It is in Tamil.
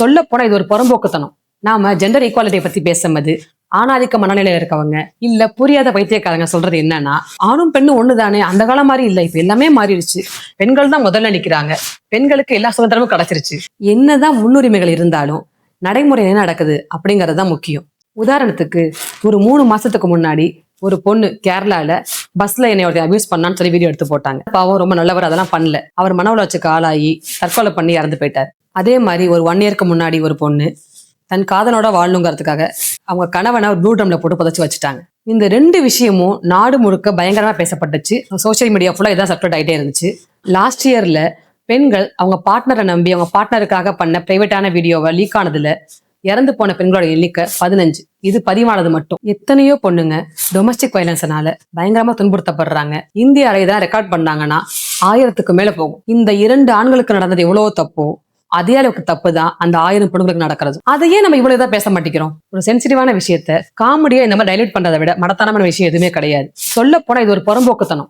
சொல்ல போனா இது ஒரு புறம்போக்குத்தனம். நாம ஜெண்டர் ஈக்குவாலிட்டியை பத்தி பேசும்போது ஆணாதிக்க மனநிலையில இருக்கவங்க இல்ல புரியாத பைத்தியக்காரங்க சொல்றது என்னன்னா, ஆணும் பெண்ணும் ஒண்ணுதானே, அந்த காலம் மாதிரி இல்ல, இப்ப எல்லாமே மாறிடுச்சு, பெண்கள் தான் முதல்ல நிக்கிறாங்க, பெண்களுக்கு எல்லா சுதந்திரமும் கிடைச்சிருச்சு. என்னதான் முன்னுரிமைகள் இருந்தாலும் நடைமுறை என்ன நடக்குது அப்படிங்கறது தான் முக்கியம். உதாரணத்துக்கு ஒரு 3 மாசத்துக்கு முன்னாடி ஒரு பொண்ணு கேரளால பஸ்ல என்னை ஒருத்தர் அபியூஸ் பண்ணான்னு சொல்லி வீடியோ எடுத்து போட்டாங்க. பாவம், ரொம்ப நல்லவர், அதெல்லாம் பண்ணல. அவர் மன உளைச்சலுக்கு ஆளாகி தற்கொலை பண்ணி இறந்து போயிட்டார். அதே மாதிரி ஒரு 1 இயருக்கு முன்னாடி ஒரு பொண்ணு தன் காதலோட வாழணுங்கிறதுக்காக அவங்க கணவனை ஒரு ப்ளூ ட்ரம்ல போட்டு புதைச்சு வச்சுட்டாங்க. இந்த 2 விஷயமும் நாடு முழுக்க பயங்கரமா பேசப்பட்டுச்சு. சோசியல் மீடியா ஃபுல்லா இதான் சப்ரேட் ஆகிட்டே இருந்துச்சு. லாஸ்ட் இயர்ல பெண்கள் அவங்க பார்ட்னரை நம்பி அவங்க பார்ட்னருக்காக பண்ண பிரைவேட்டான வீடியோவை லீக் ஆனதுல இறந்து போன பெண்களோட எண்ணிக்கை 15. இது பதிவானது மட்டும். எத்தனையோ பொண்ணுங்க டொமஸ்டிக் வயலன்ஸ்னால பயங்கரமா துன்புறுத்தப்படுறாங்க. இந்திய அலைதான் ரெக்கார்ட் பண்ணாங்கன்னா 1000க்கு மேல போகும். இந்த 2 ஆண்களுக்கு நடந்தது எவ்வளவோ தப்போ அதே அளவுக்கு தப்பு தான் அந்த 1000 பெண்களுக்கு நடக்கிறது. அதையே நம்ம இவ்வளவுதான் பேச மாட்டேங்கிறோம். ஒரு சென்சிட்டிவான விஷயத்த காமெடியா இந்த மாதிரி டைலூட் பண்றதை விட மடத்தனமான விஷயம் எதுவுமே கிடையாது. சொல்ல போனா இது ஒரு புறம்போக்குத்தனம்.